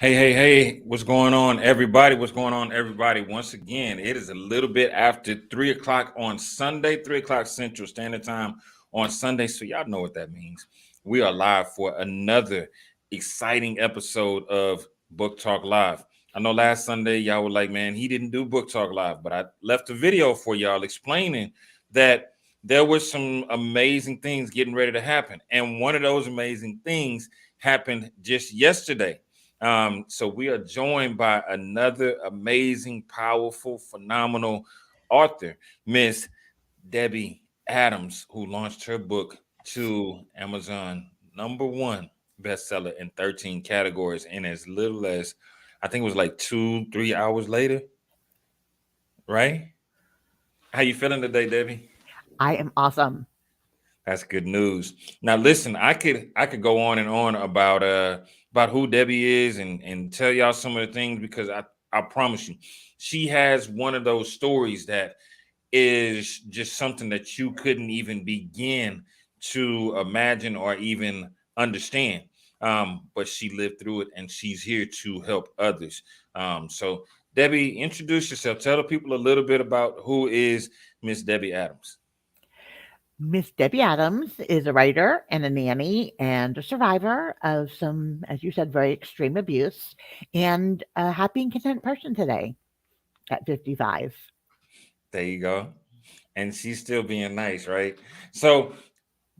Hey, what's going on, everybody? What's going on, everybody? Once again, it is a little bit after 3 o'clock on Sunday, 3 o'clock Central Standard Time on Sunday. So, y'all know what that means. We are live for another exciting episode of Book Talk Live. I know last Sunday, y'all were like, man, he didn't do Book Talk Live, but I left a video for y'all explaining that there were some amazing things getting ready to happen. And one of those amazing things happened just yesterday. So we are joined by another amazing, powerful, phenomenal author, Miss Debi Adams, who launched her book to Amazon #1 bestseller in 13 categories in as little as I think it was like 2, 3 hours later, right? How you feeling today, Debbie? I am awesome. That's good news. Now listen, I could go on and on about who Debbie is and tell y'all some of the things because I promise you, she has one of those stories that is just something that you couldn't even begin to imagine or even understand. But she lived through it and she's here to help others. So Debbie, introduce yourself. Tell the people a little bit about who is Miss Debbie Adams. Miss Debbie Adams is a writer and a nanny and a survivor of some, as you said, very extreme abuse, and a happy and content person today at 55. There you go. And she's still being nice, right? So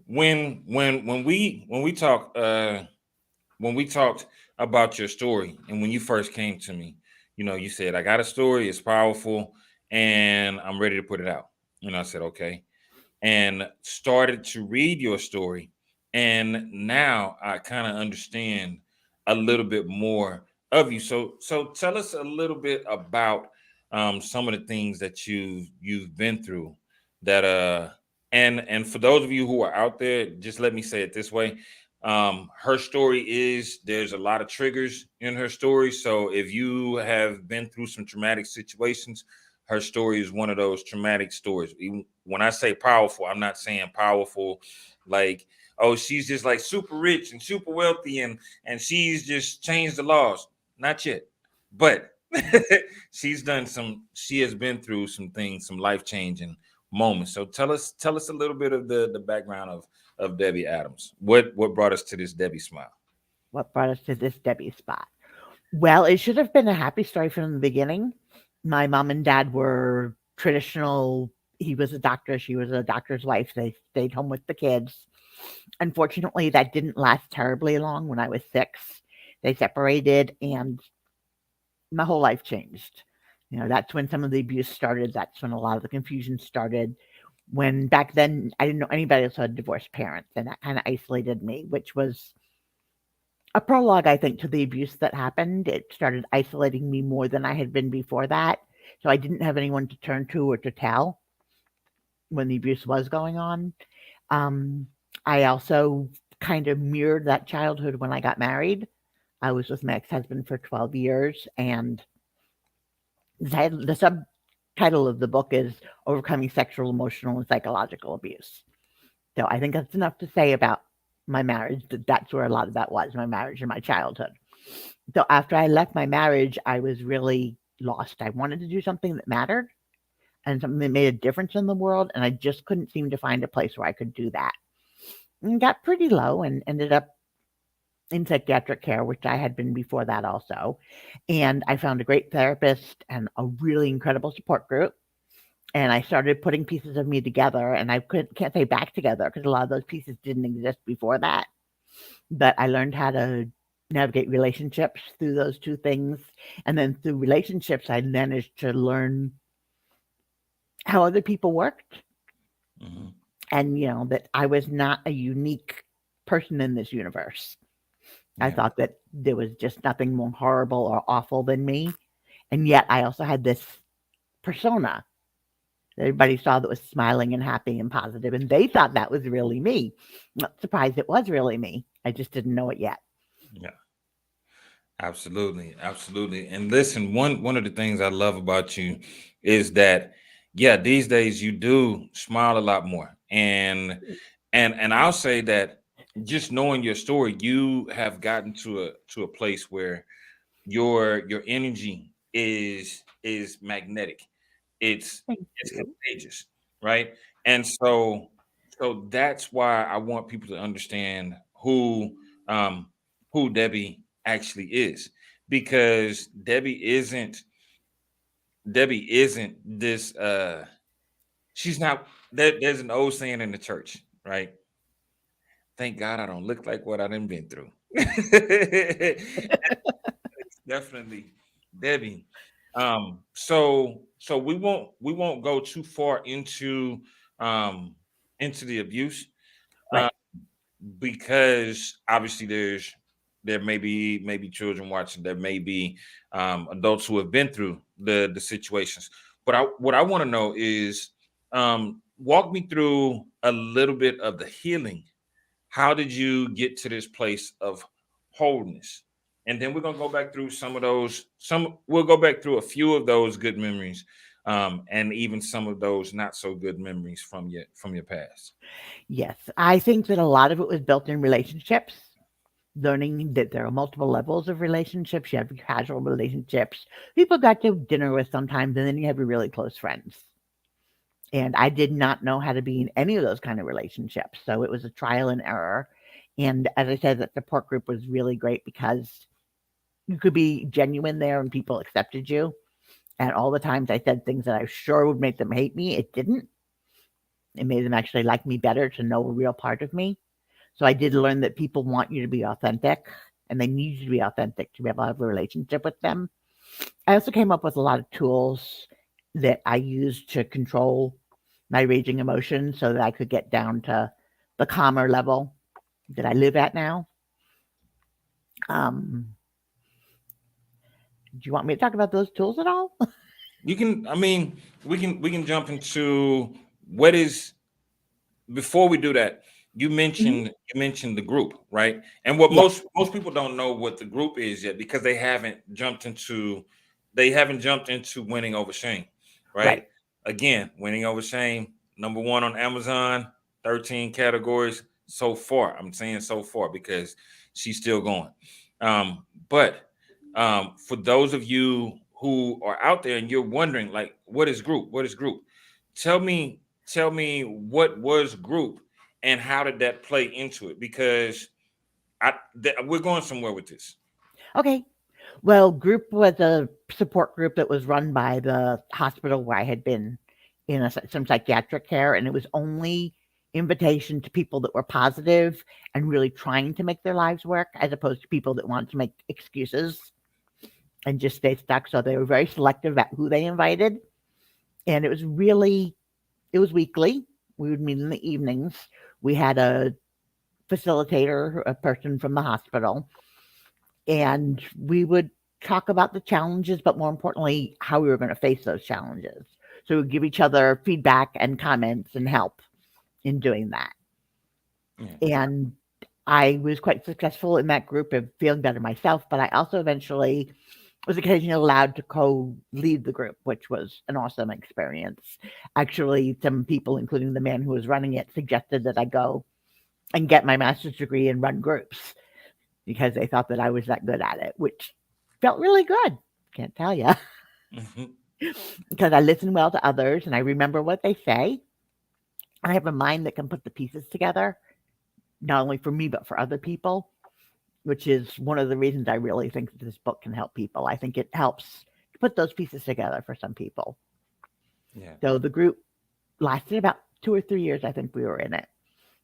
when we talk when we talked about your story and when you first came to me, you said I got a story, it's powerful, and I'm ready to put it out. I said okay, and started to read your story, and now I kind of understand a little bit more of you. So tell us a little bit about some of the things that you've been through that and for those of you who are out there, just let me say it this way. Her story is there's a lot of triggers in her story. So if you have been through some traumatic situations, her story is one of those traumatic stories. Even when I say powerful, I'm not saying powerful like, oh, she's just like super rich and super wealthy and she's just changed the laws. Not yet. But she has been through some things, some life-changing moments. So tell us a little bit of the background of Debbie Adams. What brought us to this Debbie smile? What brought us to this Debbie spot? Well, it should have been a happy story from the beginning. My mom and dad were traditional. He was a doctor, she was a doctor's wife. They stayed home with the kids. Unfortunately, that didn't last terribly long. When I was 6, they separated, and my whole life changed. That's when some of the abuse started. That's when a lot of the confusion started. When back then I didn't know anybody else who had divorced parents, and that kind of isolated me, which was a prologue, I think, to the abuse that happened. It started isolating me more than I had been before that. So I didn't have anyone to turn to or to tell when the abuse was going on. Um, I also kind of mirrored that childhood when I got married. I was with my ex husband for 12 years, and the subtitle of the book is Overcoming Sexual, Emotional, and Psychological Abuse. So I think that's enough to say about my marriage. That's where a lot of that was, my marriage and my childhood. So after I left my marriage, I was really lost. I wanted to do something that mattered and something that made a difference in the world, and I just couldn't seem to find a place where I could do that. And got pretty low and ended up in psychiatric care, which I had been before that also. And I found a great therapist and a really incredible support group. And I started putting pieces of me together, and can't say back together because a lot of those pieces didn't exist before that. But I learned how to navigate relationships through those two things. And then through relationships, I managed to learn how other people worked, Mhm. and that I was not a unique person in this universe. I Yeah. thought that there was just nothing more horrible or awful than me. And yet I also had this persona that everybody saw that was smiling and happy and positive, and they thought that was really me. I'm not surprised it was really me. I just didn't know it yet. Yeah. Absolutely. And listen, one of the things I love about you is that yeah, these days you do smile a lot more. And I'll say that just knowing your story, you have gotten to a place where Your energy is magnetic. It's Thank it's you. contagious, right? And so that's why I want people to understand um who Debbie actually is, because Debbie isn't this she's not there's an old saying in the church, right? Thank God I don't look like what I done been through. Definitely Debbie. So we won't go too far um into the abuse, uh, Right. because obviously there may be children watching, there may be adults who have been through the situations. But what I want to know is, walk me through a little bit of the healing. How did you get to this place of wholeness? And then we're gonna go back through some of those. We'll go back through a few of those good memories, and even some of those not so good memories from your past. Yes, I think that a lot of it was built in relationships, learning that there are multiple levels of relationships. You have your casual relationships, people got to dinner with sometimes, and then you have your really close friends. And I did not know how to be in any of those kind of relationships. So it was a trial and error. And as I said, that support group was really great because you could be genuine there and people accepted you. And all the times I said things that I sure would make them hate me, it didn't. It made them actually like me better to know a real part of me. So I did learn that people want you to be authentic and they need you to be authentic to be able to have a relationship with them. I also came up with a lot of tools that I used to control my raging emotions so that I could get down to the calmer level that I live at now. Um, do you want me to talk about those tools at all? You can, I mean, we can jump into what is before we do that. you Mhm. mentioned you mentioned the group, right? And what Yeah, most people don't know what the group is yet, because they haven't jumped into winning over shame, right. right? Again, winning over shame, number one on Amazon, 13 categories so far. I'm saying so far because she's still going. But for those of you who are out there and you're wondering, like, what is group? What is group? Tell me what was group and how did that play into it? Because we're going somewhere with this. Okay. Well, group was a support group that was run by the hospital where I had been in some psychiatric care, and it was only invitation to people that were positive and really trying to make their lives work, as opposed to people that wanted to make excuses and just stay stuck. So they were very selective about who they invited, and it was weekly. We would meet in the evenings. We had a facilitator, a person from the hospital, and we would talk about the challenges, but more importantly, how we were going to face those challenges. So we would give each other feedback and comments and help in doing that. Yeah. And I was quite successful in that group of feeling better myself, but I also eventually was occasionally allowed to co-lead the group, which was an awesome experience. Actually, some people, including the man who was running it, suggested that I go and get my master's degree and run groups because they thought that I was that good at it, which felt really good. Can't tell you. Mhm. Because I listen well to others and I remember what they say. I have a mind that can put the pieces together, not only for me, but for other people, which is one of the reasons I really think that this book can help people. I think it helps to put those pieces together for some people. Yeah. So the group lasted about 2 or 3 years, I think we were in it.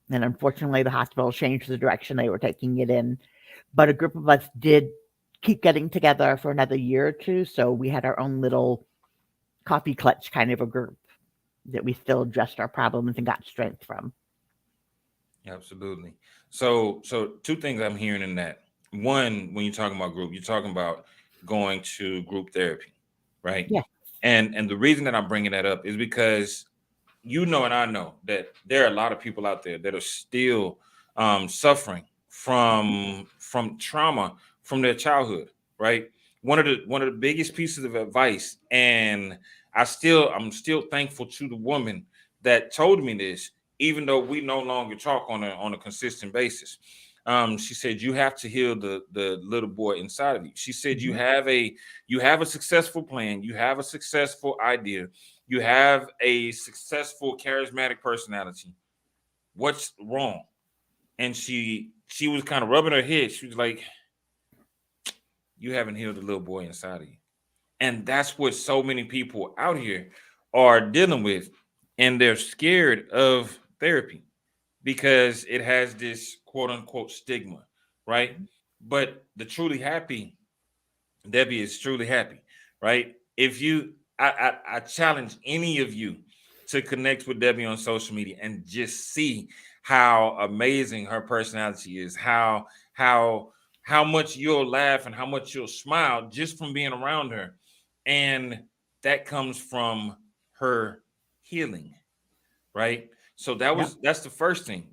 And unfortunately, the hospital changed the direction they were taking it in. But a group of us did keep getting together for another year or two. So we had our own little coffee clutch kind of a group that we still addressed our problems and got strength from. Absolutely. So two things I'm hearing in that. One, when you're talking about group, you're talking about going to group therapy, right? Yeah. And the reason that I'm bringing that up is because you know and I know that there are a lot of people out there that are still suffering from trauma from their childhood, right? One of the biggest pieces of advice, and I'm still thankful to the woman that told me this, even though we no longer talk on a consistent basis. She said you have to heal the little boy inside of you. She said Mhm. you have a successful plan, you have a successful idea, you have a successful charismatic personality. What's wrong? And she was kind of rubbing her head. She was like, you haven't healed the little boy inside of you. And that's what so many people out here are dealing with. And they're scared of therapy because it has this quote unquote stigma, right? But the truly happy, Debbie is truly happy, right? If you, I challenge any of you to connect with Debbie on social media and just see how amazing her personality is, how much you'll laugh and how much you'll smile just from being around her, and that comes from her healing, right? So Yep. that's the first thing.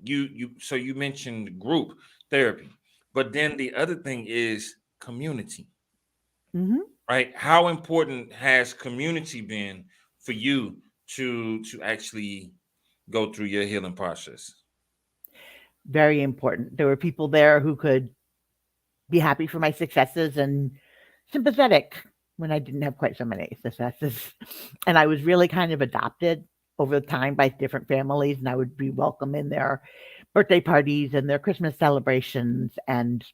So you mentioned group therapy, but then the other thing is community, Mhm. right? How important has community been for you to actually go through your healing process? Very important. There were people there who could be happy for my successes and sympathetic when I didn't have quite so many successes. And I was really kind of adopted over time by different families, and I would be welcome in their birthday parties and their Christmas celebrations, and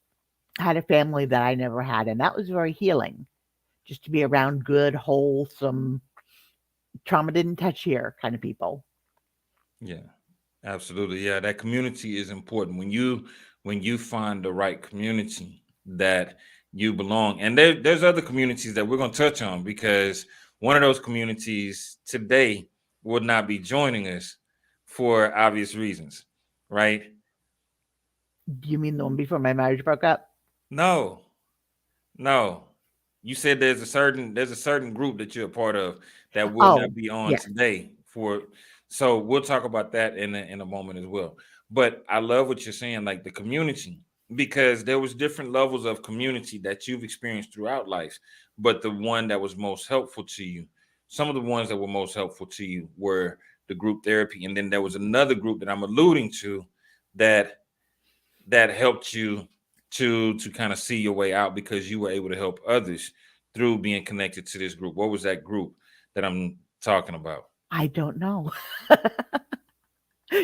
had a family that I never had. And that was very healing, just to be around good, wholesome, trauma didn't touch here kind of people. Yeah, absolutely. Yeah, that community is important. When you find the right community that you belong, and there's other communities that we're going to touch on because one of those communities today would not be joining us for obvious reasons, right? Do you mean the one before my marriage broke up? No, no. You said there's a certain group that you're a part of that will Oh, not be on yes. today for, so we'll talk about that in a moment as well. But I love what you're saying, like the community, because there was different levels of community that you've experienced throughout life, but the one that was most helpful to you, some of the ones that were most helpful to you were the group therapy, and then there was another group that I'm alluding to that helped you to kind of see your way out because you were able to help others through being connected to this group. What was that group that I'm talking about? I don't know.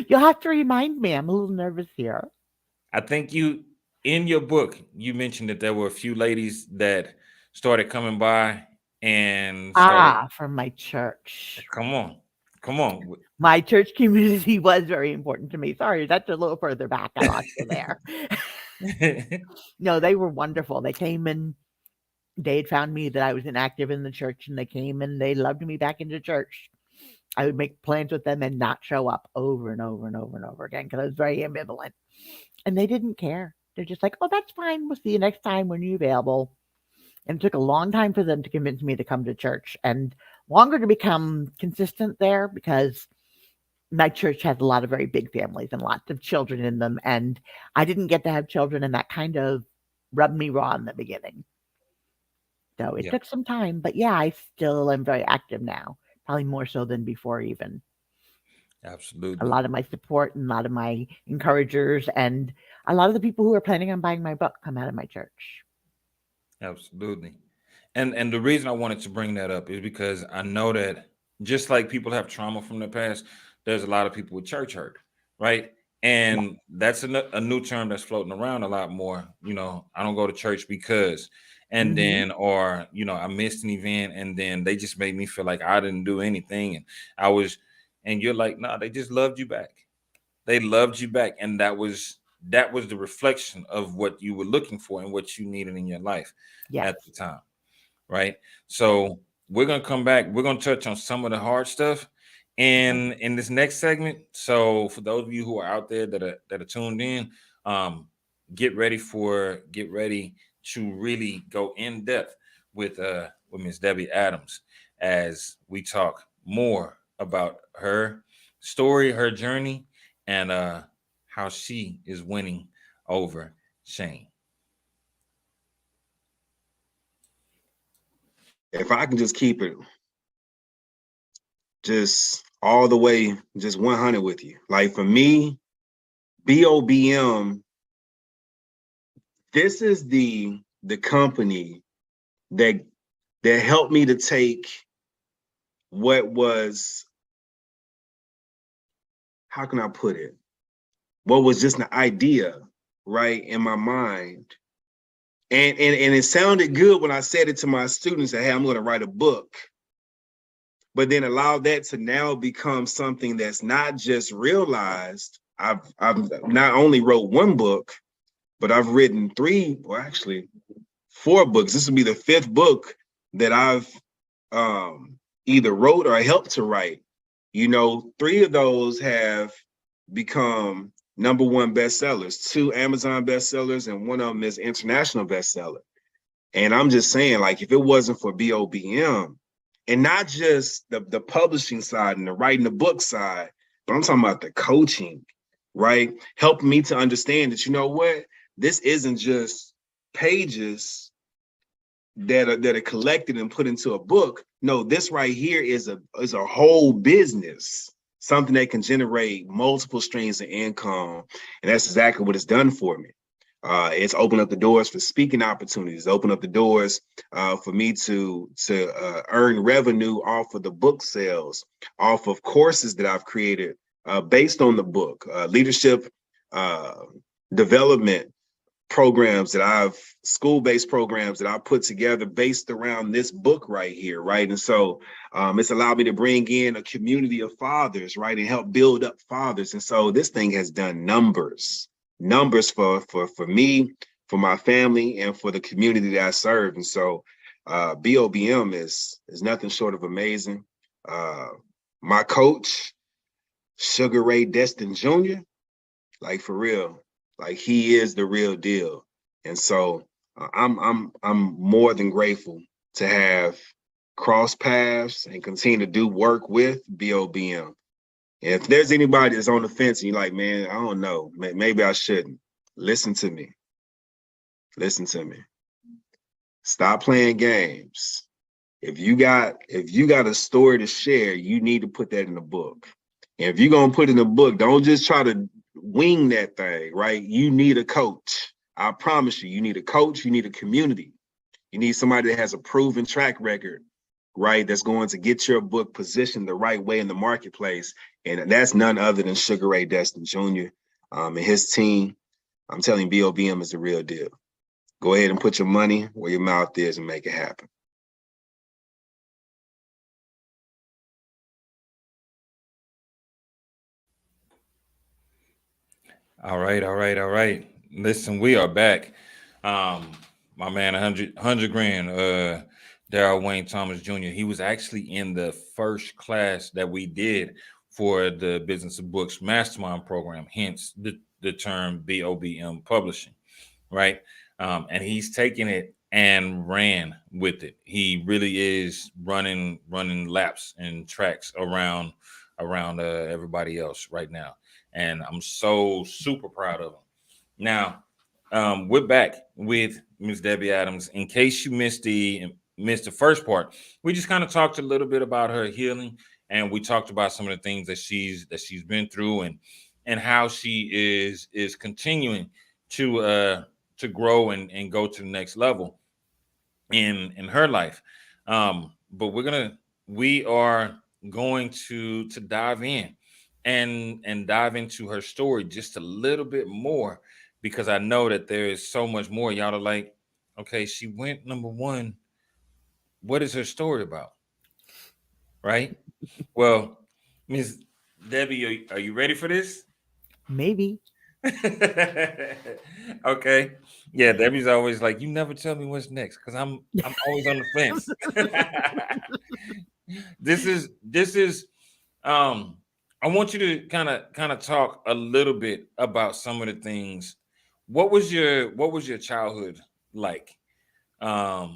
You'll have to remind me. I'm a little nervous here. I think you, in your book, you mentioned that there were a few ladies that started coming by and started, From my church. come on, come on. My church community was very important to me. Sorry, that's a little further back. I lost you there. No, they were wonderful. They came and they had found me that I was inactive in the church, and they came and they loved me back into church. I would make plans with them and not show up over and over and over and over again because I was very ambivalent. And they didn't care. They're just like, oh, that's fine. We'll see you next time when you're available. And it took a long time for them to convince me to come to church and longer to become consistent there because my church has a lot of very big families and lots of children in them. And I didn't get to have children, and that kind of rubbed me raw in the beginning. So it Yeah, took some time, but yeah, I still am very active now, probably more so than before, even. A absolutely. lot of my support and a lot of my encouragers and a lot of the people who are planning on buying my book come out of my church. Absolutely. And the reason I wanted to bring that up is because I know that just like people have trauma from the past, there's a lot of people with church hurt, right? Yeah. And that's a new term that's floating around a lot more. You know, I don't go to church because, and Hmm. then, or, you know, I missed an event and then they just made me feel like I didn't do anything. And I was, and you're like, no, they just loved you back. They loved you back. And that was the reflection of what you were looking for and what you needed in your life Yes. at the time, right? Yes. So we're gonna come back. We're gonna touch on some of the hard stuff Okay. in this next segment. So for those of you who are out there that are tuned in, um, get ready to really go in depth with Miss Debbie Adams as we talk more about her story, her journey, and how she is winning over shame. If I can just keep it just all the way, just 100 with you. Like for me, BOBM this is the company that helped me to take what was, how can I put it? What was just an idea, right, in my mind. And it sounded good when I said it to my students that, hey, I'm going to write a book. But then allow that to now become something that's not just realized. I've not only wrote one book, but I've written 3, or actually 4 books. This will be the 5th book that I've either wrote or helped to write. 3 of those have become #1 bestsellers, 2 Amazon bestsellers, and one of them is international bestseller. And I'm just saying, like, if it wasn't for BOBM, and not just the publishing side and the writing the book side, but I'm talking about the coaching, right? Helping me to understand that, you know what, this isn't just pages that are collected and put into a book. No, this right here is a whole business, something that can generate multiple streams of income. And that's exactly what it's done for me. It's opened up the doors for speaking opportunities, opened up the doors for me to earn revenue off of the book sales, off of courses that I've created based on the book, leadership development programs school-based programs that I put together based around this book right here, right? And so it's allowed me to bring in a community of fathers, right, and help build up fathers. And so this thing has done numbers for me, for my family, and for the community that I serve. And so BOBM is nothing short of amazing. My coach, Sugar Ray Destin Jr., like, for real, like, he is the real deal. And so I'm more than grateful to have crossed paths and continue to do work with BOBM. And if there's anybody that's on the fence and you're like, man, I don't know, maybe I shouldn't, listen to me. Listen to me. Stop playing games. If you got a story to share, you need to put that in a book. And if you're gonna put it in a book, don't just try to wing that thing, right? You need a coach. I promise you, you need a coach, you need a community. You need somebody that has a proven track record, right? That's going to get your book positioned the right way in the marketplace. And that's none other than Sugar Ray Destin Jr. And his team. I'm telling you, BOBM is the real deal. Go ahead and put your money where your mouth is and make it happen. All right. Listen, we are back. My man, 100 grand, Darryl Wayne Thomas Jr., he was actually in the first class that we did for the Business of Books Mastermind program, hence the term BOBM publishing, right? And he's taken it and ran with it. He really is running laps and tracks around everybody else right now. And I'm so super proud of him. Now, we're back with Ms. Debi Adams. In case you missed the first part, we just kind of talked a little bit about her healing, and we talked about some of the things that she's been through, and how she is continuing to grow and go to the next level in her life. But we are going to dive in and dive into her story just a little bit more, because I know that there is so much more. Y'all are like, okay, she went #1. What is her story about? Right? Well, Ms. Debi, are you ready for this? Maybe. Okay. Yeah, Debbie's always like, you never tell me what's next, because I'm always on the fence. This is I want you to kind of talk a little bit about some of the things. What was your childhood like? Because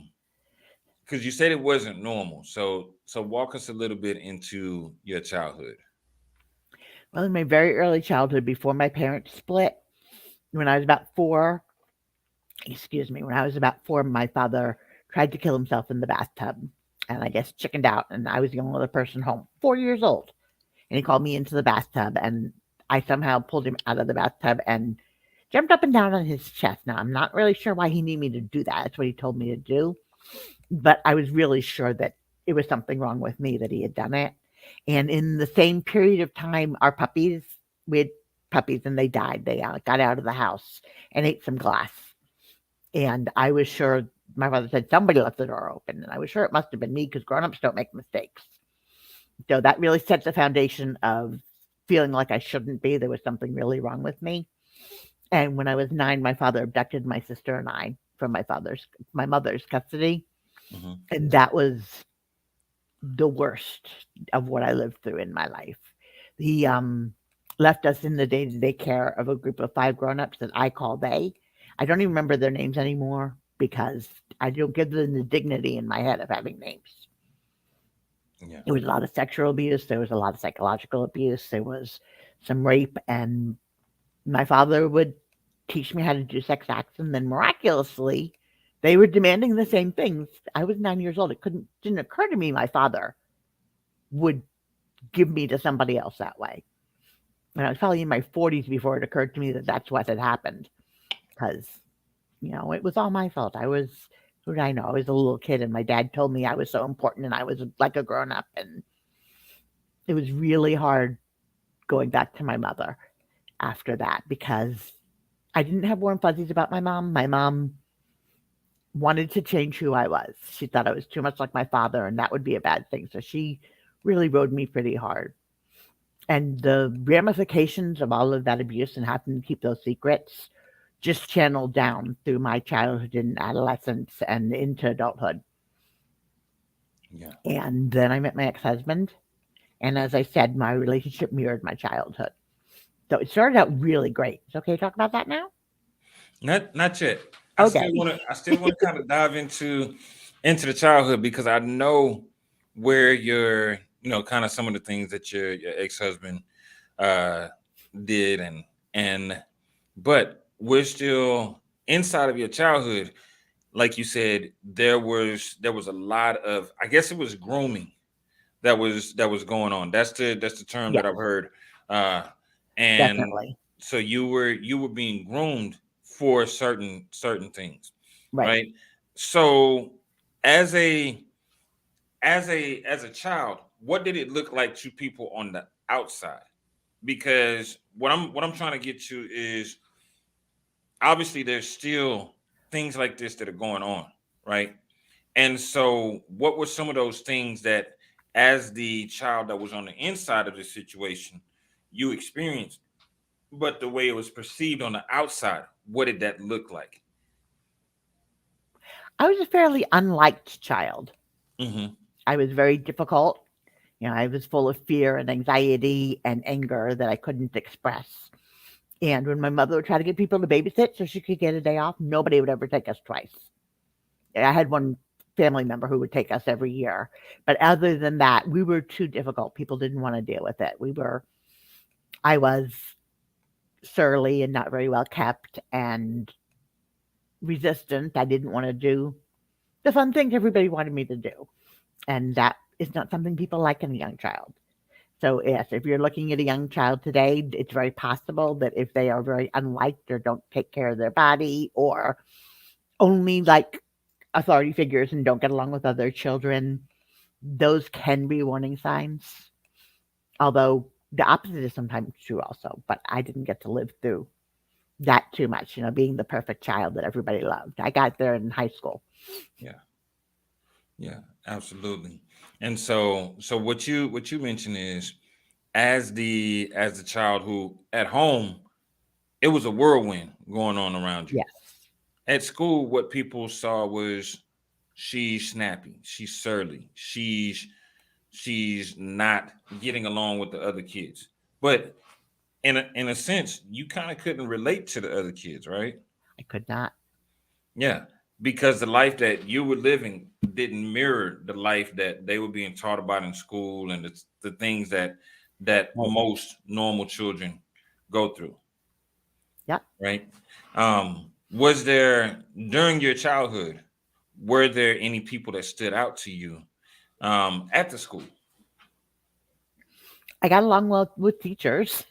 you said it wasn't normal. So walk us a little bit into your childhood. Well, in my very early childhood, before my parents split, when I was about 4, when I was about 4, my father tried to kill himself in the bathtub, and I guess chickened out, and I was the only other person home, 4 years old. And he called me into the bathtub, and I somehow pulled him out of the bathtub and jumped up and down on his chest. Now, I'm not really sure why he needed me to do that. That's what he told me to do. But I was really sure that it was something wrong with me that he had done it. And in the same period of time, our puppies, we had puppies and they died. They got out of the house and ate some glass. And I was sure, my father said, somebody left the door open. And I was sure it must have been me because grown-ups don't make mistakes. So that really sets the foundation of feeling like I shouldn't be. There was something really wrong with me. And when I was 9, my father abducted my sister and I from my mother's custody. Mm-hmm. And that was the worst of what I lived through in my life. He left us in the day-to-day care of a group of 5 grown-ups that I call they. I don't even remember their names anymore because I don't give them the dignity in my head of having names. Yeah. There was a lot of sexual abuse. There was a lot of psychological abuse. There was some rape. And my father would teach me how to do sex acts. And then miraculously, they were demanding the same things. I was 9 years old. It didn't occur to me my father would give me to somebody else that way. And I was probably in my 40s before it occurred to me that that's what had happened. Because, it was all my fault. Who did I know? I was a little kid and my dad told me I was so important and I was like a grown up. And it was really hard going back to my mother after that because I didn't have warm fuzzies about my mom. My mom wanted to change who I was. She thought I was too much like my father and that would be a bad thing. So she really rode me pretty hard. And the ramifications of all of that abuse and having to keep those secrets just channeled down through my childhood and adolescence and into adulthood. Yeah. And then I met my ex-husband. And as I said, my relationship mirrored my childhood. So it started out really great. It's okay to talk about that now? Not yet. Okay. I still want to kind of dive into the childhood because I know where your, kind of some of the things that your ex-husband did but we're still inside of your childhood. Like you said, there was a lot of, I guess it was grooming that was going on. That's the term Yes, that I've heard. And definitely. so you were being groomed for certain things, Right. right? So as a child, what did it look like to people on the outside? Because what I'm trying to get to is obviously there's still things like this that are going on, right? And so what were some of those things that as the child that was on the inside of the situation you experienced, but the way it was perceived on the outside, what did that look like? I was a fairly unliked child. Mm-hmm. I was very difficult. I was full of fear and anxiety and anger that I couldn't express. And when my mother would try to get people to babysit so she could get a day off, nobody would ever take us twice. I had one family member who would take us every year. But other than that, we were too difficult. People didn't want to deal with it. I was surly and not very well kept and resistant. I didn't want to do the fun things everybody wanted me to do. And that is not something people like in a young child. So, yes, if you're looking at a young child today, it's very possible that if they are very unliked or don't take care of their body or only like authority figures and don't get along with other children, those can be warning signs. Although the opposite is sometimes true also, but I didn't get to live through that too much, being the perfect child that everybody loved. I got there in high school. Yeah, absolutely. And so what you mentioned is as the child who at home it was a whirlwind going on around you. Yes. At school, what people saw was she's snappy, she's surly, she's not getting along with the other kids. But in a sense, you kind of couldn't relate to the other kids, right? I could not. Yeah, because the life that you were living didn't mirror the life that they were being taught about in school and the things that Right. most normal children go through, Yep. right? Was there during your childhood, were there any people that stood out to you at the school? I got along well with teachers.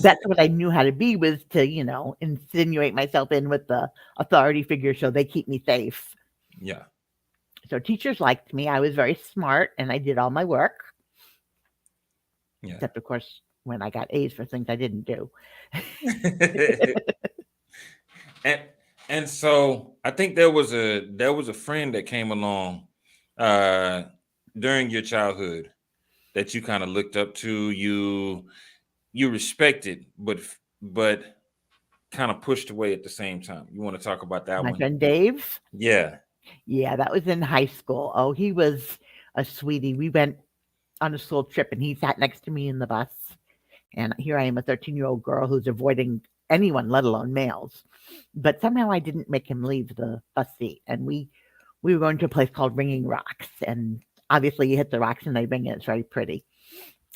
That's what I knew how to be, was to, insinuate myself in with the authority figure so they keep me safe. Yeah. So teachers liked me. I was very smart and I did all my work, Yeah. except of course when I got A's for things I didn't do. and and so I think there was a friend that came along uh during your childhood that you kind of looked up to, you respected, but kind of pushed away at the same time. You want to talk about that My one? friend Dave, Yeah. yeah, that was in high school. Oh, he was a sweetie. We went on a school trip and he sat next to me in the bus. And here I am, a 13-year-old girl who's avoiding anyone, let alone males. But somehow I didn't make him leave the bus seat. And we were going to a place called Ringing Rocks. And obviously you hit the rocks and they ring it. It's very pretty.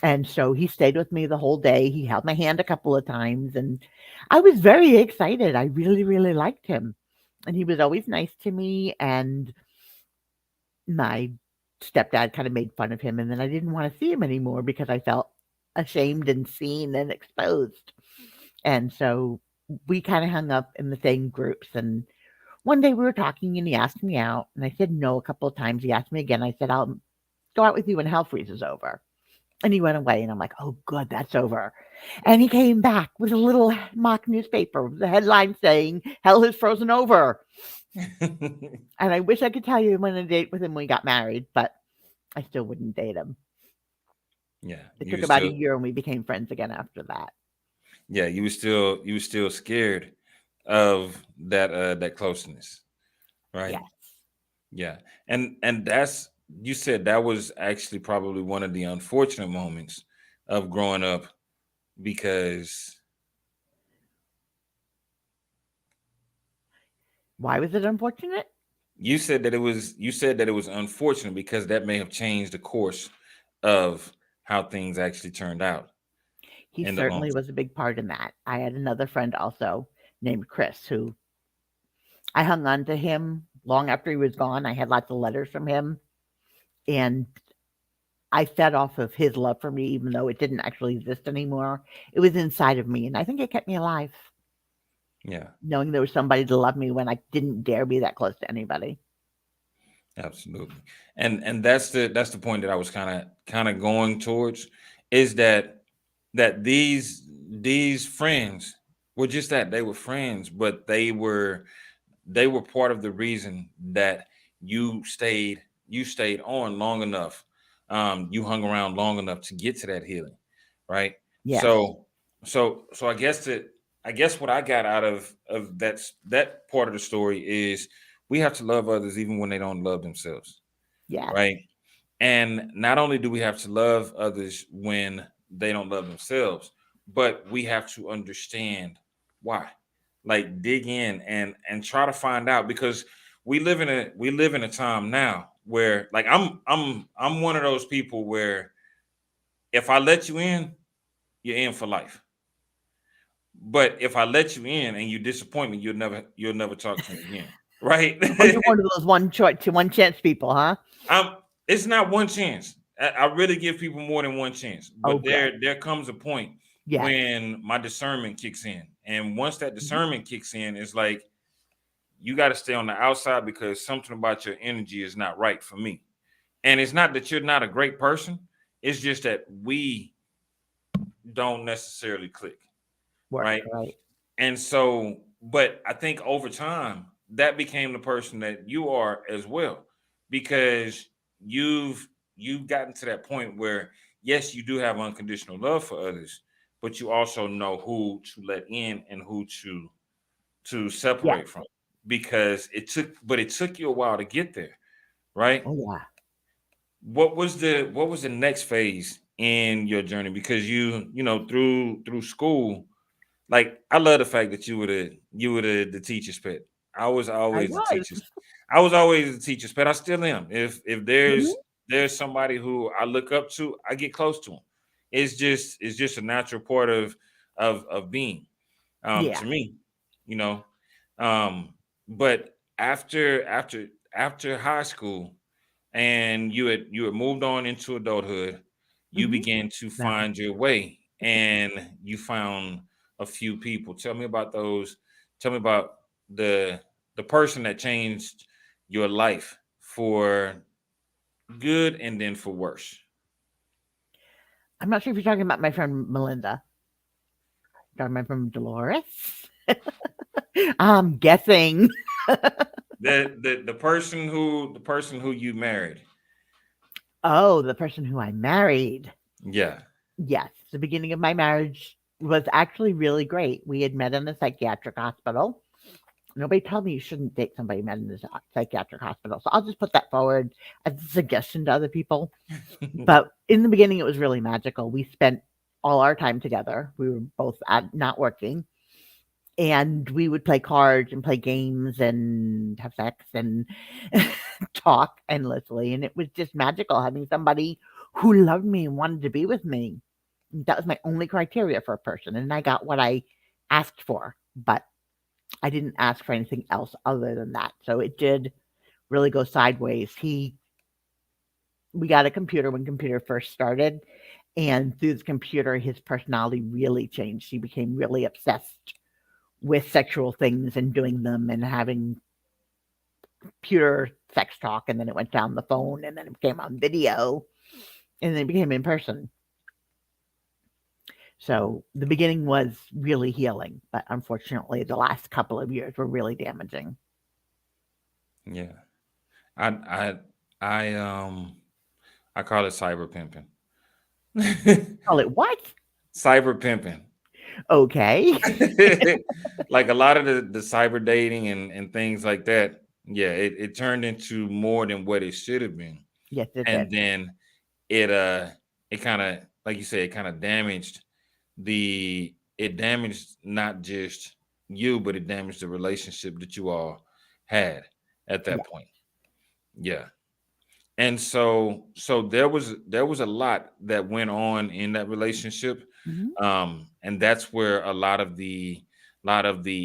And so he stayed with me the whole day. He held my hand a couple of times. And I was very excited. I really, really liked him. And he was always nice to me. And my stepdad kind of made fun of him. And then I didn't want to see him anymore because I felt ashamed and seen and exposed. And so we kind of hung up in the same groups. And one day we were talking and he asked me out. And I said no a couple of times. He asked me again. I said, I'll go out with you when hell freezes over. And he went away. And I'm like, oh, good, that's over. And he came back with a little mock newspaper with the headline saying, hell has frozen over. And I wish I could tell you I went on a date with him when we got married, but I still wouldn't date him. Yeah. It You took were about a still year and we became friends again after that. yeah, you were still scared of that closeness, right? Yes. Yeah. And that's, you said that was actually probably one of the unfortunate moments of growing up, because Why was it unfortunate? you said that it was unfortunate because that may have changed the course of how things actually turned out He in the long certainly term. was a big part in that. I had another friend also named Chris who I hung on to him long after he was gone. I had lots of letters from him and I fed off of his love for me, even though it didn't actually exist anymore. It was inside of me. And I think it kept me alive, Yeah, knowing there was somebody to love me when I didn't dare be that close to anybody. absolutely. And that's the point that I was kind of going towards, is that these friends were just that, they were friends, but they were part of the reason that you stayed on long enough. You hung around long enough to get to that healing, right? Yes. So I guess what I got out of that part of the story is we have to love others even when they don't love themselves, Yes. right? And not only do we have to love others when they don't love themselves, but we have to understand why. Like dig in and try to find out, because we live in a time now where, like, I'm one of those people where if I let you in, you're in for life. But if I let you in and you disappoint me, you'll never talk to me again. Right? Oh, you're one of those one chance people, huh? I'm It's not one chance. I really give people more than one chance. Oh, But good. there comes a point Yes. when my discernment kicks in. And once that Mhm. discernment kicks in, it's like you got to stay on the outside because something about your energy is not right for me. And it's not that you're not a great person. It's just that we don't necessarily click, Work, right? right. And so, but I think over time, that became the person that you are as well, because you've you've gotten to that point where yes, you do have unconditional love for others, but you also know who to let in and who to Yes. separate from, because it took you a while to get there, right? Oh, yeah. What was the next phase in your journey? Because through school, like, I love the fact that you were the teacher's pet. I was I always the was. teacher's. I was always the teacher's pet. I still am. If Mhm. there's somebody who I look up to, I get close to them. It's just a natural part of being, Yeah. to me, you know. Um, but after high school, and you had moved on into adulthood, you Mhm. began to Well, find your way and you found a few people. Tell me about those. Tell me about the person that changed your life for good and then for worse. I'm not sure if you're talking about my friend Melinda. Talking about my friend Dolores. I'm guessing. The person who you married. Oh, the person who I married. Yeah. Yes, the beginning of my marriage was actually really great. We had met in a psychiatric hospital. Nobody told me you shouldn't date somebody met in a psychiatric hospital. So I'll just put that forward as a suggestion to other people. But in the beginning, it was really magical. We spent all our time together. We were both not working. And we would play cards and play games and have sex and talk endlessly. And it was just magical having somebody who loved me and wanted to be with me. That was my only criteria for a person. And I got what I asked for. But I didn't ask for anything else other than that. So it did really go sideways. We got a computer when computer first started, and through the computer, his personality really changed. He became really obsessed with sexual things and doing them and having computer sex talk, and then it went down the phone, and then it became on video, and then it became in person. So the beginning was really healing, but unfortunately, the last couple of years were really damaging. Yeah. I I call it cyber pimping. Call it what? Cyber pimping. Okay. Like a lot of the cyber dating and things like that. Yeah, it turned into more than what it should have been. Yes, it And did. then it kind of, like you said, it kind of damaged it damaged not just you, but it damaged the relationship that you all had at Yeah. that point. Yeah. And so there was a lot that went on in that relationship. Mhm. And that's where a lot of the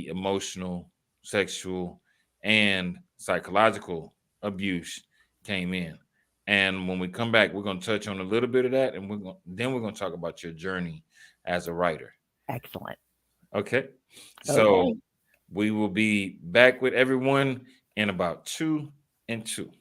emotional, sexual, and psychological abuse came in. And when we come back, we're going to touch on a little bit of that, and we're going to talk about your journey as a writer. Excellent. Okay. Okay. So we will be back with everyone in about 2 and 2.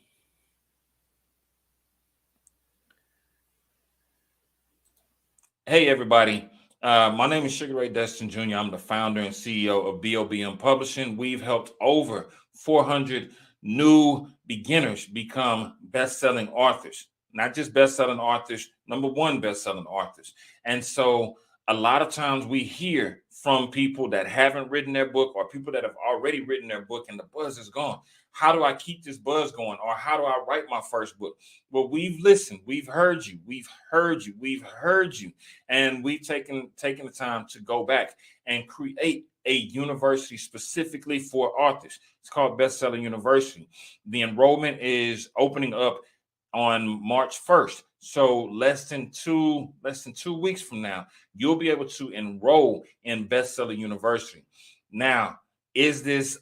Hey, everybody. My name is Sugar Ray Destin Jr. I'm the founder and CEO of BOBM Publishing. We've helped over 400 new beginners become best-selling authors, not just best-selling authors, number one best-selling authors. And so a lot of times we hear from people that haven't written their book or people that have already written their book and the buzz is gone. How do I keep this buzz going? Or how do I write my first book? Well, we've listened, we've heard you, we've heard you, and we've taken the time to go back and create a university specifically for authors. It's called Bestseller University. The enrollment is opening up on March 1st. So less than 2 weeks from now, you'll be able to enroll in Bestseller University. Now, is this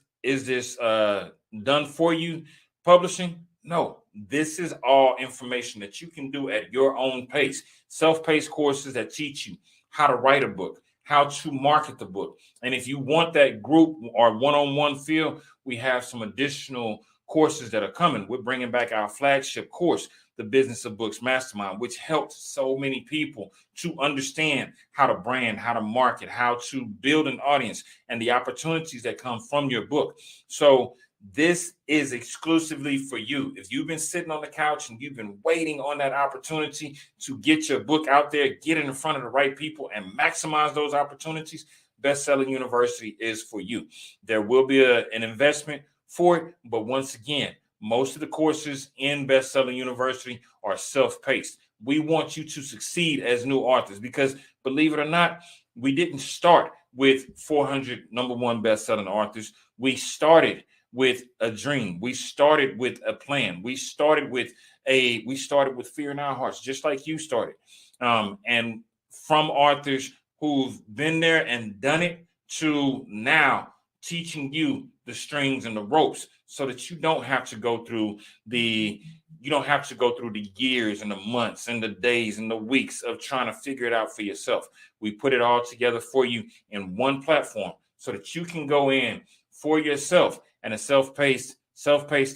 done for you publishing? No, this is all information that you can do at your own pace. Self-paced courses that teach you how to write a book, how to market the book. And if you want that group or one-on-one feel, we have some additional courses that are coming. We're bringing back our flagship course, the Business of Books Mastermind, which helped so many people to understand how to brand, how to market, how to build an audience, and the opportunities that come from your book. So this is exclusively for you. If you've been sitting on the couch and you've been waiting on that opportunity to get your book out there, get it in front of the right people and maximize those opportunities, Bestseller University is for you. There will be an investment for it, but once again, most of the courses in Bestseller University are self-paced. We want you to succeed as new authors because, believe it or not, we didn't start with 400 number one best-selling authors. We started with a dream. We started with a plan. We started with fear in our hearts, just like you started. And from authors who've been there and done it to now teaching you the strings and the ropes so that you don't have to go through the you don't have to go through the years and the months and the days and the weeks of trying to figure it out for yourself. We put it all together for you in one platform so that you can go in for yourself and a self-paced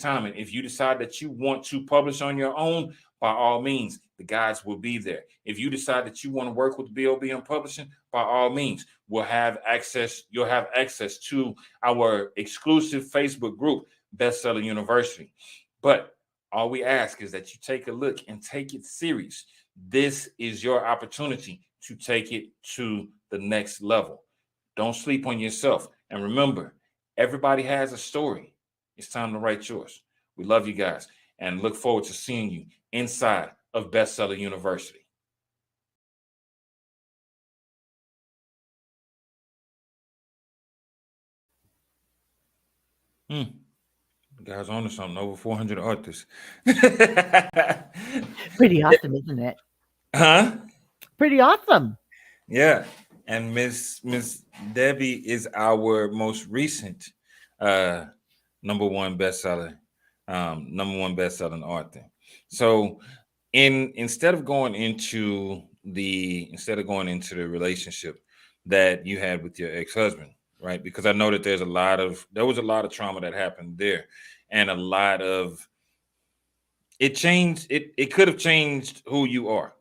time. And if you decide that you want to publish on your own, by all means, the guides will be there. If you decide that you want to work with BOB on publishing, by all means, you'll have access to our exclusive Facebook group, Bestseller University. But all we ask is that you take a look and take it serious. This is your opportunity to take it to the next level. Don't sleep on yourself. And remember, everybody has a story. It's time to write yours. We love you guys and look forward to seeing you inside of Bestseller University. Guys, on to something. Over 400 authors. Pretty awesome, isn't it? Huh? Pretty awesome. Yeah. And Miss Debi is our most recent number one bestseller, number one best-selling author. So instead of going into the relationship that you had with your ex-husband, right? Because I know that there was a lot of trauma that happened there, and a lot of it changed. It could have changed who you are.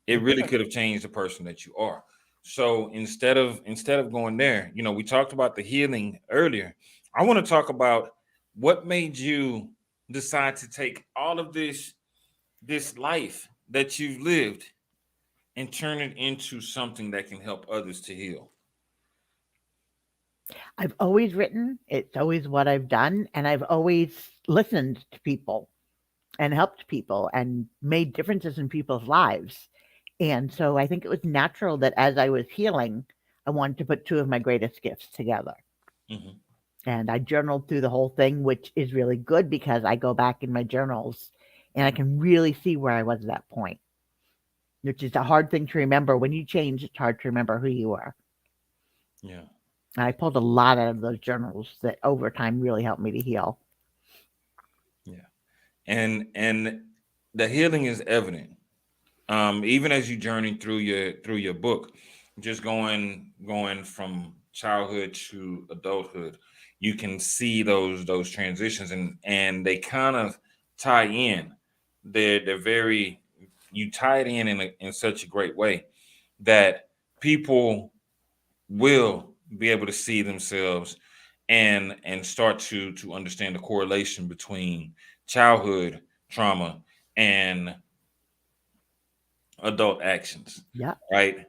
It really could have changed the person that you are. So instead of going there, we talked about the healing earlier. I want to talk about what made you decide to take all of this life that you've lived and turn it into something that can help others to heal. I've always written. It's always what I've done. And I've always listened to people and helped people and made differences in people's lives. And so I think it was natural that as I was healing, I wanted to put two of my greatest gifts together. Mhm. And I journaled through the whole thing, which is really good because I go back in my journals and I can really see where I was at that point, which is a hard thing to remember. When you change, it's hard to remember who you were. Yeah. And I pulled a lot out of those journals that over time really helped me to heal. Yeah. And the healing is evident. Even as you journey through your book, just going from childhood to adulthood, you can see those transitions, and they kind of tie in. They're very you tie it in such a great way that people will be able to see themselves and start to understand the correlation between childhood trauma and adult actions, Yeah. right?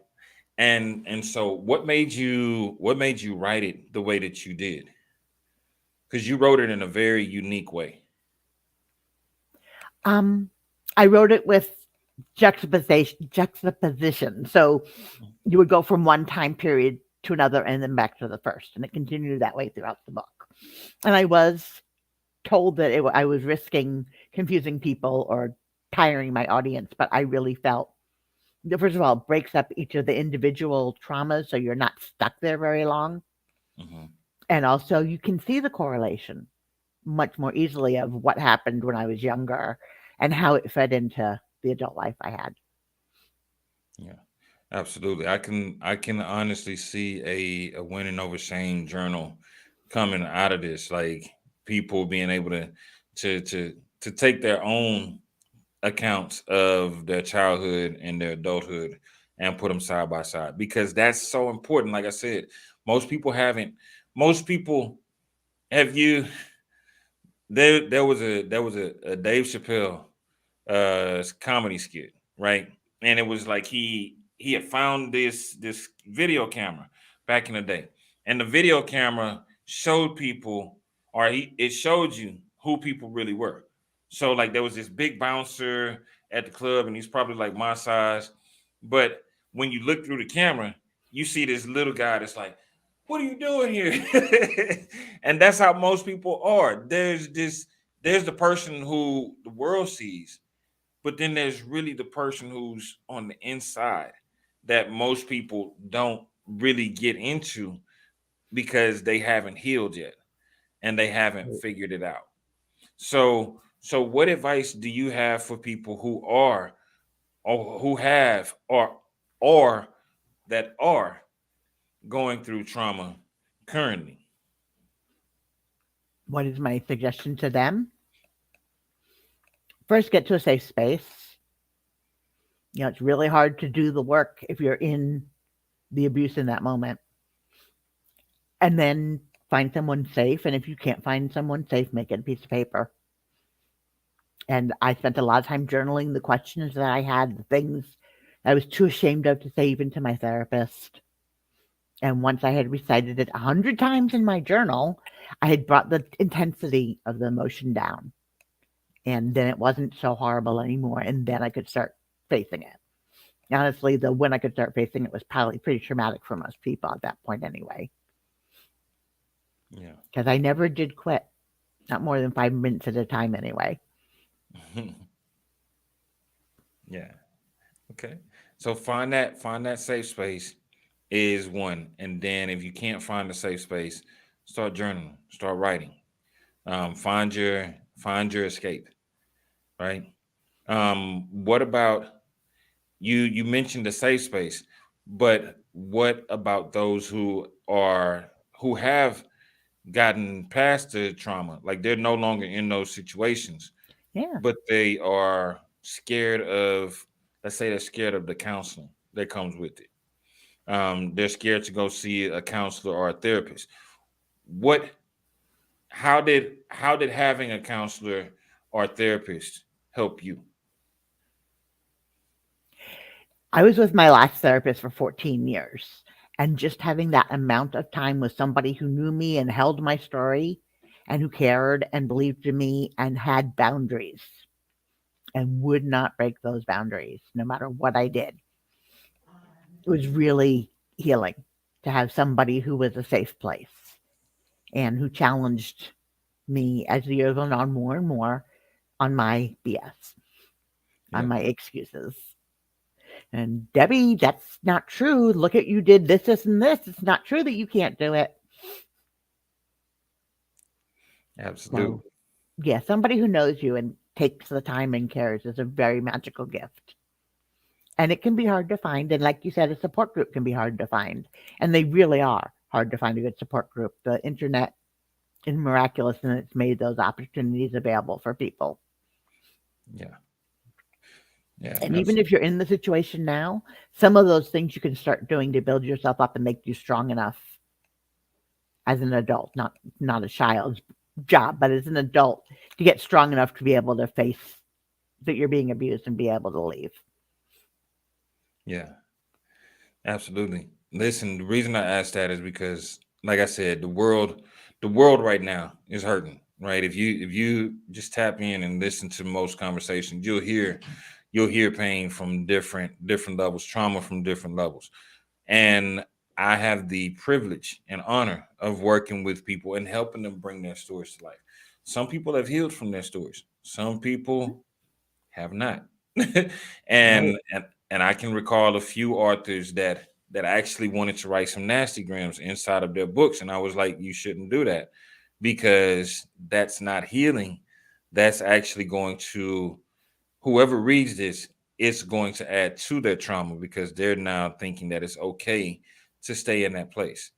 And so what made you write it the way that you did? Because you wrote it in a very unique way. Um, I wrote it with juxtaposition. So you would go from one time period to another and then back to the first, and it continued that way throughout the book. And I was told that I was risking confusing people or tiring my audience, but I really felt that, first of all, it breaks up each of the individual traumas so you're not stuck there very long. Mhm. And also, you can see the correlation much more easily of what happened when I was younger and how it fed into the adult life I had. Yeah, absolutely. I can honestly see a winning over shame journal coming out of this, like people being able to to to take their own accounts of their childhood and their adulthood and put them side by side, because that's so important. Like I said, most people haven't. Most people have you. There was a Dave Chappelle comedy skit, right? And it was like he had found this video camera back in the day, and the video camera showed people, or it showed you who people really were. So like there was this big bouncer at the club, and he's probably like my size, but when you look through the camera, you see this little guy that's like, "What are you doing here?" And that's how most people are. There's the person who the world sees, but then there's really the person who's on the inside that most people don't really get into because they haven't healed yet and they haven't figured it out. So So what advice do you have for people who are or who have or that are going through trauma currently? What is my suggestion to them? First, get to a safe space. It's really hard to do the work if you're in the abuse in that moment. And then find someone safe. And if you can't find someone safe, make it a piece of paper. And I spent a lot of time journaling the questions that I had, the things I was too ashamed of to say even to my therapist. And once I had recited it 100 times in my journal, I had brought the intensity of the emotion down. And then it wasn't so horrible anymore. And then I could start facing it. Honestly, though, when I could start facing it was probably pretty traumatic for most people at that point anyway. Yeah. Because I never did quit. Not more than 5 minutes at a time anyway. Yeah. Okay. So find that safe space is one. And then if you can't find a safe space, start journaling, start writing. Find your escape, right? What about you mentioned the safe space, but what about those who have gotten past the trauma? Like they're no longer in those situations, Yeah. but they are scared of, let's say they're scared of the counseling that comes with it. They're scared to go see a counselor or a therapist. What how did having a counselor or therapist help you? I was with my last therapist for 14 years. And just having that amount of time with somebody who knew me and held my story and who cared and believed in me and had boundaries and would not break those boundaries no matter what I did. It was really healing to have somebody who was a safe place and who challenged me as the years went on more and more on my BS, on Yeah, my excuses. And Debbie, that's not true. Look at you did this, this, and this. It's not true that you can't do it. So, absolutely. yeah, somebody who knows you and takes the time and cares is a very magical gift. And it can be hard to find. And like you said, a support group can be hard to find. And they really are hard to find a good support group. The internet is miraculous and it's made those opportunities available for people. Yeah, yeah, And even if absolutely. you're in the situation now, some of those things you can start doing to build yourself up and make you strong enough as an adult, not a child's job, but as an adult to get strong enough to be able to face that you're being abused and be able to leave. Yeah, absolutely. Listen, the reason I asked that is because, like I said, the world right now is hurting. Right? If you just tap in and listen to most conversations, you'll hear pain from different levels, trauma from different levels. And I have the privilege and honor of working with people and helping them bring their stories to life. Some people have healed from their stories. Some people have not. Right. And I can recall a few authors that actually wanted to write some nasty grams inside of their books, and I was like, you shouldn't do that because that's not healing. That's actually going to, whoever reads this, it's going to add to their trauma because they're now thinking that it's okay to stay in that place.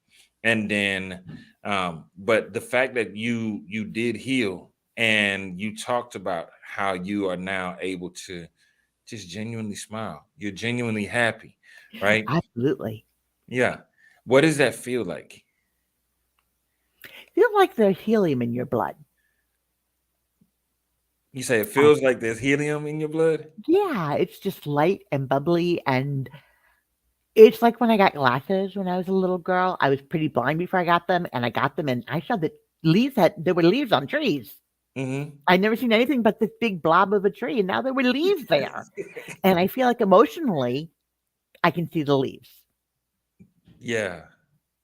And then but the fact that you did heal and you talked about how you are now able to just genuinely smile, you're genuinely happy, right? Absolutely. Yeah. What does that feel like? Feel like there's helium in your blood. You say it Uh, feels like there's helium in your blood. yeah, it's just light and bubbly. And it's like when I got glasses when I was a little girl. I was pretty blind before I got them. And I got them and I saw that there were leaves on trees. Hmm. I'd never seen anything but this big blob of a tree. And now there were leaves there. And I feel like emotionally, I can see the leaves. Yeah,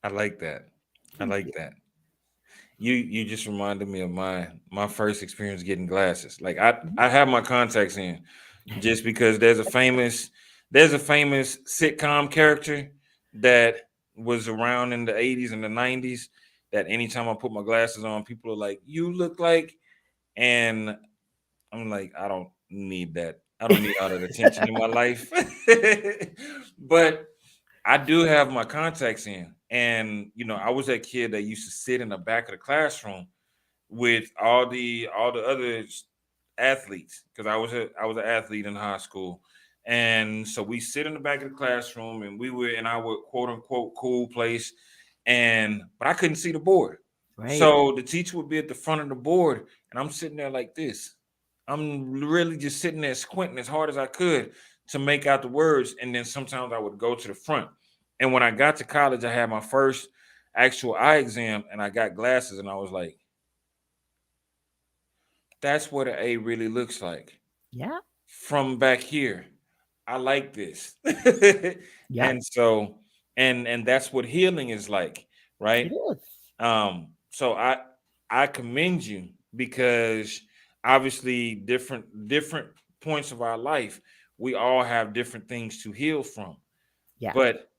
I like that. I Thank like you. that. You just reminded me of my first experience getting glasses. Like I have my contacts in just because there's a famous sitcom character that was around in the 80s and the 90s that anytime I put my glasses on, people are like, "You look like," and I'm like, I don't need that. I don't need all that attention in my life. But I do have my contacts in. And I was that kid that used to sit in the back of the classroom with all the other athletes, because I was an athlete in high school. And so we sit in the back of the classroom, and we were in our quote unquote cool place. But I couldn't see the board. Right. So the teacher would be at the front of the board, and I'm sitting there like this. I'm really just sitting there squinting as hard as I could to make out the words. And then sometimes I would go to the front. And when I got to college, I had my first actual eye exam, and I got glasses, and I was like, that's what an A really looks like Yeah. from back here. I like this. Yep. And so, and that's what healing is like, It right? is. So I commend you, because obviously different points of our life, we all have different things to heal from. Yes. But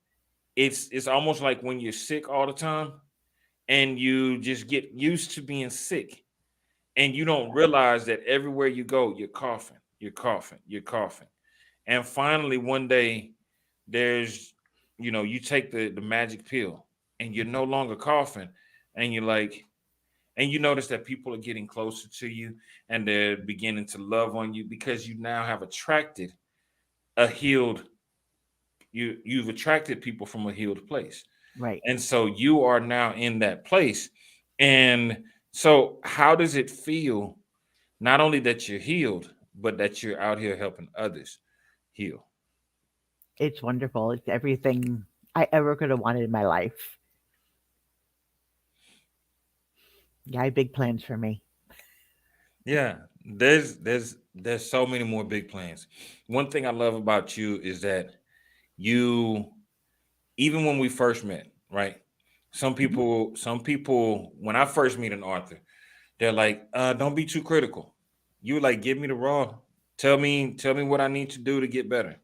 it's almost like when you're sick all the time, and you just get used to being sick, and you don't realize that everywhere you go, you're coughing, you're coughing, you're coughing. And finally one day, there's you take the magic pill, and you're no longer coughing, and you're like, and you notice that people are getting closer to you, and they're beginning to love on you, because you now have attracted a healed you've attracted people from a healed place. Right. And so you are now in that place. And so how does it feel, not only that you're healed, but that you're out here helping others heal? It's wonderful. It's everything I ever could have wanted in my life. Yeah, I have big plans for me. Yeah, there's so many more big plans. One thing I love about you is that you, even when we first met, right? Mhm. Some people, when I first meet an author, they're like, don't be too critical. You like, give me the raw. Tell me what I need to do to get better.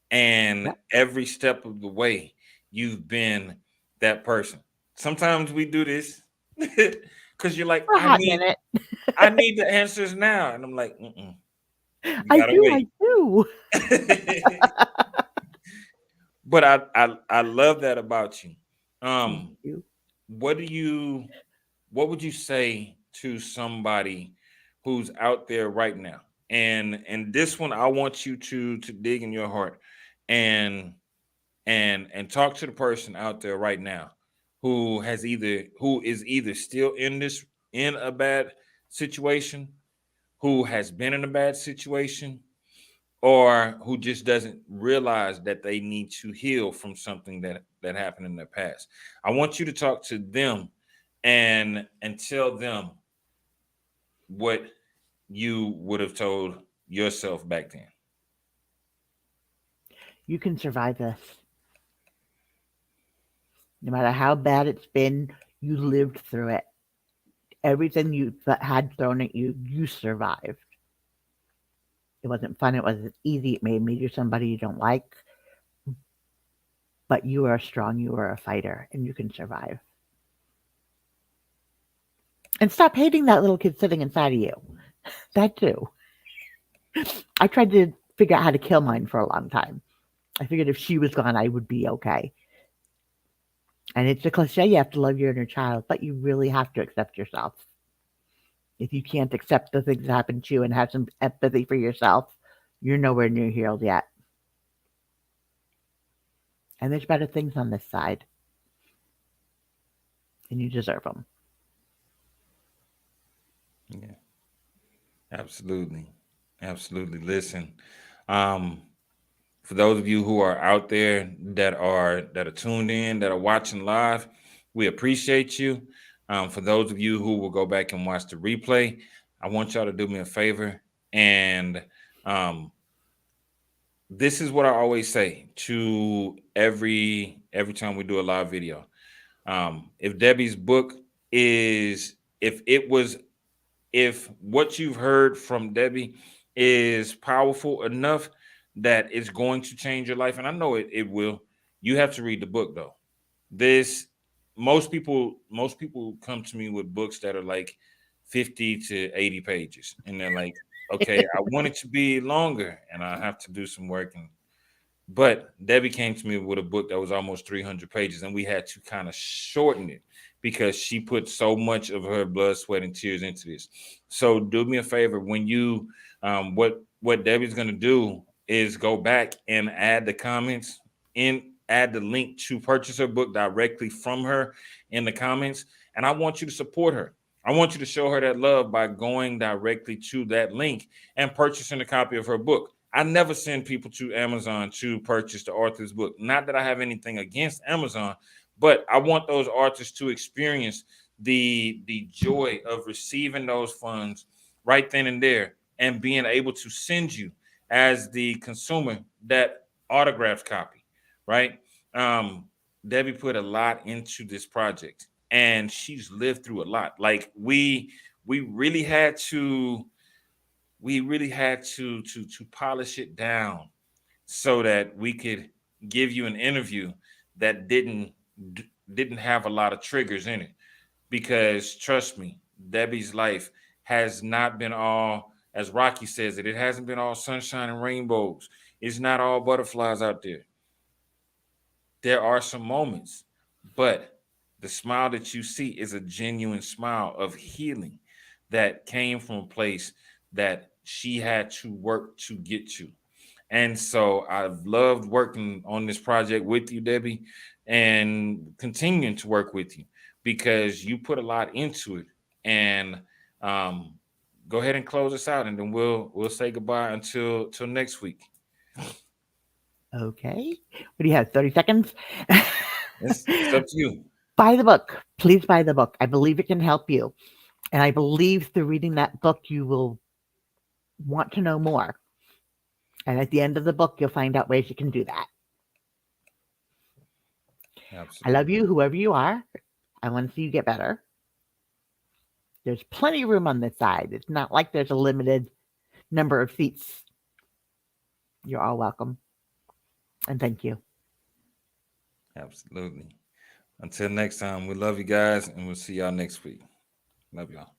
And Yep. every step of the way, you've been that person. Sometimes we do this because you're like, For a hot minute. I need the answers now. And I'm like, mm-mm, you I gotta do. I wait. do. But I love that about you. Thank Um, you. what do you what would you say to somebody who's out there right now? And this one, I want you to dig in your heart, and and talk to the person out there right now who is either still in a bad situation, who has been in a bad situation, or who just doesn't realize that they need to heal from something that happened in their past. I want you to talk to them, and tell them what you would have told yourself back then. You can survive this. No matter how bad it's been, you lived through it. Everything you had thrown at you, you survived. It wasn't fun. It wasn't easy. It made me do somebody you don't like, but you are strong. You are a fighter, and you can survive. And stop hating that little kid sitting inside of you. That too. I tried to figure out how to kill mine for a long time. I figured if she was gone, I would be okay. And it's a cliche, you have to love your inner child, but you really have to accept yourself. If you can't accept the things that happen to you and have some empathy for yourself, you're nowhere near healed yet. And there's better things on this side, and you deserve them. Yeah, absolutely. Absolutely. Listen, um, for those of you who are out there that are tuned in, that are watching live, we appreciate you. For those of you who will go back and watch the replay, I want y'all to do me a favor. And um, this is what I always say to every time we do a live video. If Debi's book is if it was if what you've heard from Debi is powerful enough that it's going to change your life, and I know it will, you have to read the book though. This most people come to me with books that are like 50 to 80 pages, and they're like, okay, I want it to be longer, and I have to do some work. But Debbie came to me with a book that was almost 300 pages, and we had to kind of shorten it because she put so much of her blood, sweat, and tears into this. So do me a favor when you, what Debbie's gonna do is go back and add the comments add the link to purchase her book directly from her in the comments, and I want you to support her. I want you to show her that love by going directly to that link and purchasing a copy of her book. I never send people to Amazon to purchase the author's book. Not that I have anything against Amazon, but I want those authors to experience the joy of receiving those funds right then and there and being able to send you as the consumer that autographed copy, right? Um, Debbie put a lot into this project and she's lived through a lot. Like we really had to to polish it down so that we could give you an interview that didn't have a lot of triggers in it, because trust me, Debbie's life has not been all, as Rocky says it hasn't been all sunshine and rainbows. It's not all butterflies out there. There are some moments, but the smile that you see is a genuine smile of healing that came from a place that she had to work to get to. And so I've loved working on this project with you, Debbie, and continuing to work with you because you put a lot into it. And go ahead and close us out, and then we'll say goodbye until next week. Okay. What do you have? 30 seconds? It's up to you. Buy the book. Please buy the book. I believe it can help you. And I believe through reading that book, you will want to know more. And at the end of the book, you'll find out ways you can do that. Absolutely. I love you, whoever you are. I want to see you get better. There's plenty of room on this side. It's not like there's a limited number of seats. You're all welcome. And thank you. Absolutely. Until next time, we love you guys, and we'll see y'all next week. Love y'all.